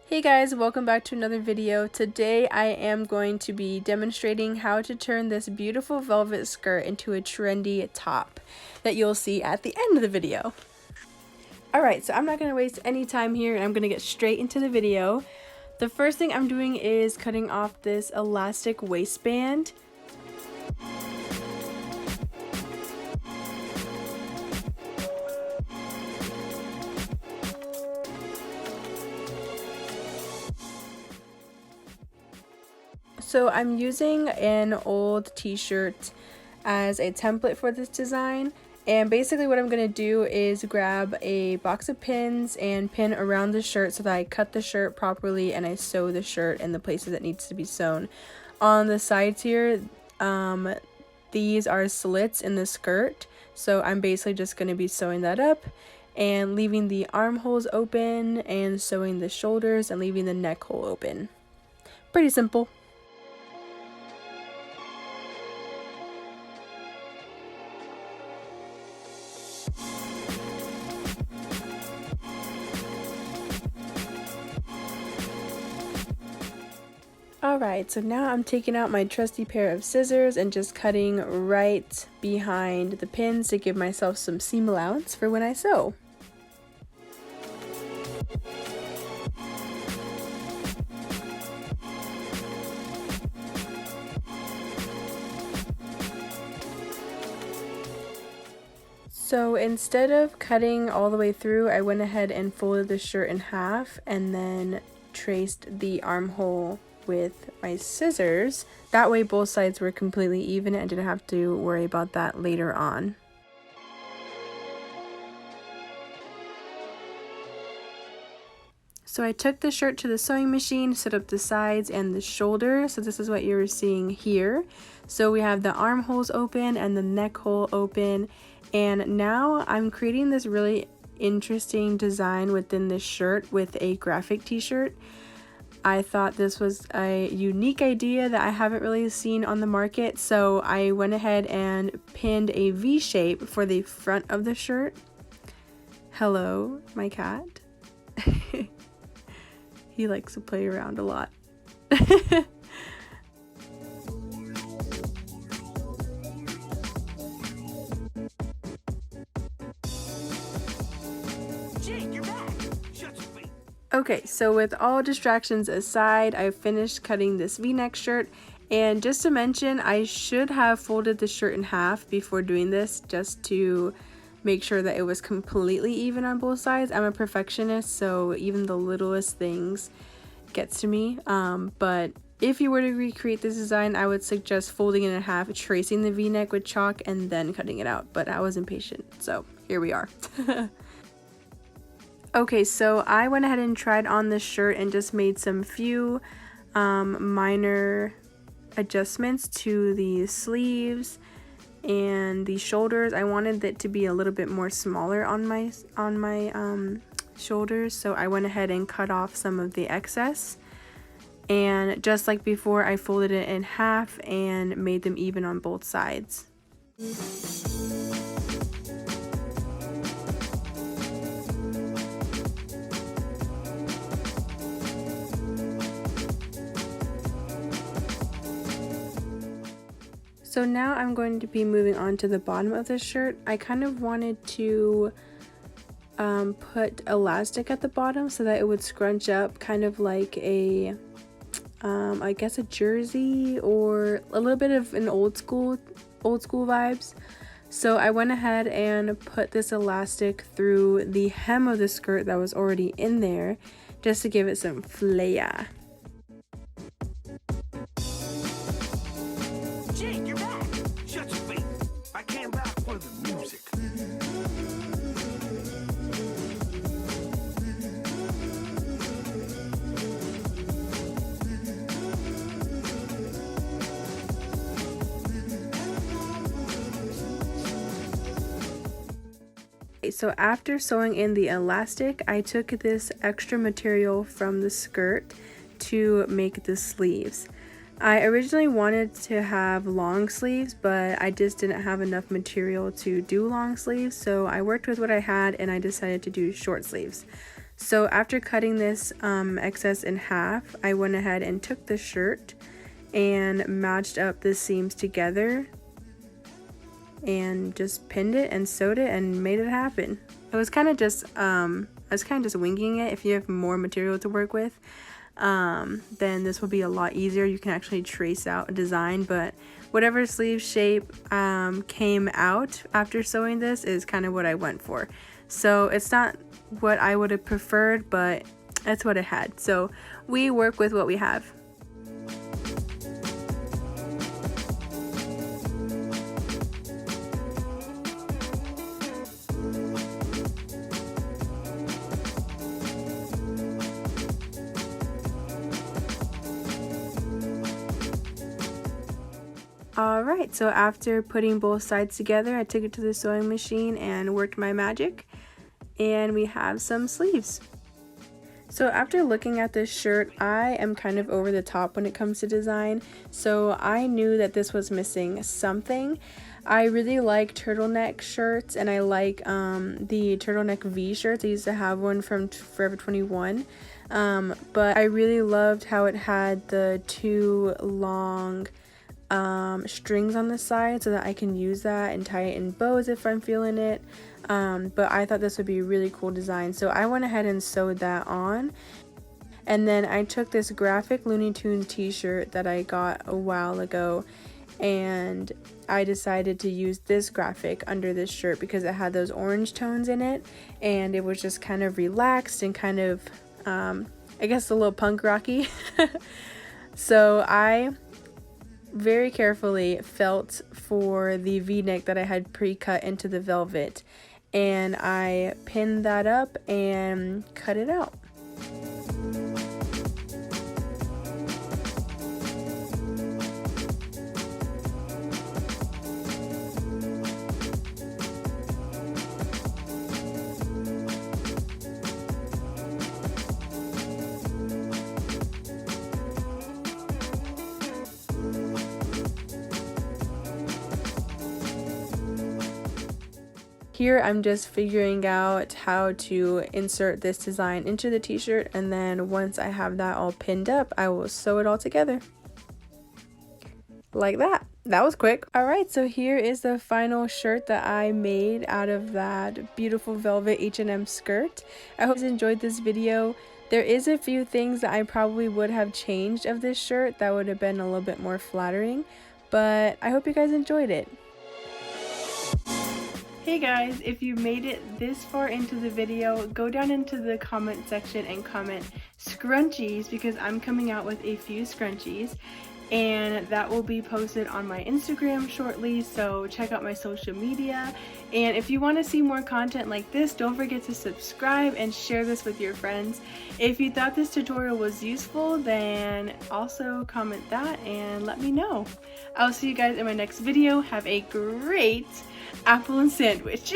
Hey guys, welcome back to another video. Today I am going to be demonstrating how to turn this beautiful velvet skirt into a trendy top that you'll see at the end of the video. Alright, so I'm not going to waste any time here and I'm going to get straight into the video. The first thing I'm doing is cutting off this elastic waistband. So I'm using an old t-shirt as a template for this design, and basically what I'm going to do is grab a box of pins and pin around the shirt so that I cut the shirt properly and I sew the shirt in the places that needs to be sewn. On the sides here, these are slits in the skirt, so I'm basically just going to be sewing that up and leaving the armholes open and sewing the shoulders and leaving the neck hole open. Pretty simple. Alright, so now I'm taking out my trusty pair of scissors and just cutting right behind the pins to give myself some seam allowance for when I sew. So instead of cutting all the way through, I went ahead and folded the shirt in half and then traced the armhole with my scissors. That way both sides were completely even and I didn't have to worry about that later on. So I took the shirt to the sewing machine, set up the sides and the shoulder. So this is what you're seeing here. So we have the armholes open and the neck hole open. And now I'm creating this really interesting design within this shirt with a graphic t-shirt. I thought this was a unique idea that I haven't really seen on the market, so I went ahead and pinned a V shape for the front of the shirt. Hello, my cat. He likes to play around a lot. Okay, so with all distractions aside, I finished cutting this V-neck shirt, and just to mention, I should have folded the shirt in half before doing this just to make sure that it was completely even on both sides. I'm a perfectionist, so even the littlest things gets to me, but if you were to recreate this design, I would suggest folding it in half, tracing the V-neck with chalk, and then cutting it out, but I was impatient, so here we are. Okay, so I went ahead and tried on this shirt and just made some few minor adjustments to the sleeves and the shoulders. I wanted it to be a little bit more smaller on my shoulders, so I went ahead and cut off some of the excess. And just like before, I folded it in half and made them even on both sides. So now I'm going to be moving on to the bottom of the shirt. I kind of wanted to put elastic at the bottom so that it would scrunch up kind of like a, I guess a jersey or a little bit of an old school vibes. So I went ahead and put this elastic through the hem of the skirt that was already in there just to give it some flair. So after sewing in the elastic, I took this extra material from the skirt to make the sleeves. I originally wanted to have long sleeves, but I just didn't have enough material to do long sleeves, so I worked with what I had and I decided to do short sleeves. So after cutting this excess in half, I went ahead and took the shirt and matched up the seams together and just pinned it and sewed it and made it happen. It was kind of just winging it. If you have more material to work with, then this will be a lot easier. You can actually trace out a design, but whatever sleeve shape came out after sewing this is kind of what I went for. So it's not what I would have preferred, but that's what it had. So we work with what we have. Alright, so after putting both sides together, I took it to the sewing machine and worked my magic, and we have some sleeves. So after looking at this shirt, I am kind of over the top when it comes to design, so I knew that this was missing something. I really like turtleneck shirts, and I like the turtleneck V shirts. I used to have one from Forever 21, but I really loved how it had the two long strings on the side so that I can use that and tie it in bows if I'm feeling it. But I thought this would be a really cool design, so I went ahead and sewed that on. And then I took this graphic Looney Tunes t-shirt that I got a while ago, and I decided to use this graphic under this shirt because it had those orange tones in it, and it was just kind of relaxed and kind of I guess a little punk rocky. So I very carefully felt for the v-neck that I had pre-cut into the velvet, and I pinned that up and cut it out. Here I'm just figuring out how to insert this design into the t-shirt, and then once I have that all pinned up, I will sew it all together. Like that. That was quick. Alright, so here is the final shirt that I made out of that beautiful velvet H&M skirt. I hope you guys enjoyed this video. There is a few things that I probably would have changed of this shirt that would have been a little bit more flattering, but I hope you guys enjoyed it. Hey guys, if you made it this far into the video, go down into the comment section and comment scrunchies, because I'm coming out with a few scrunchies, and that will be posted on my Instagram shortly, so check out my social media. And if you want to see more content like this, don't forget to subscribe and share this with your friends. If you thought this tutorial was useful, then also comment that and let me know. I'll see you guys in my next video. Have a great apple and sandwich.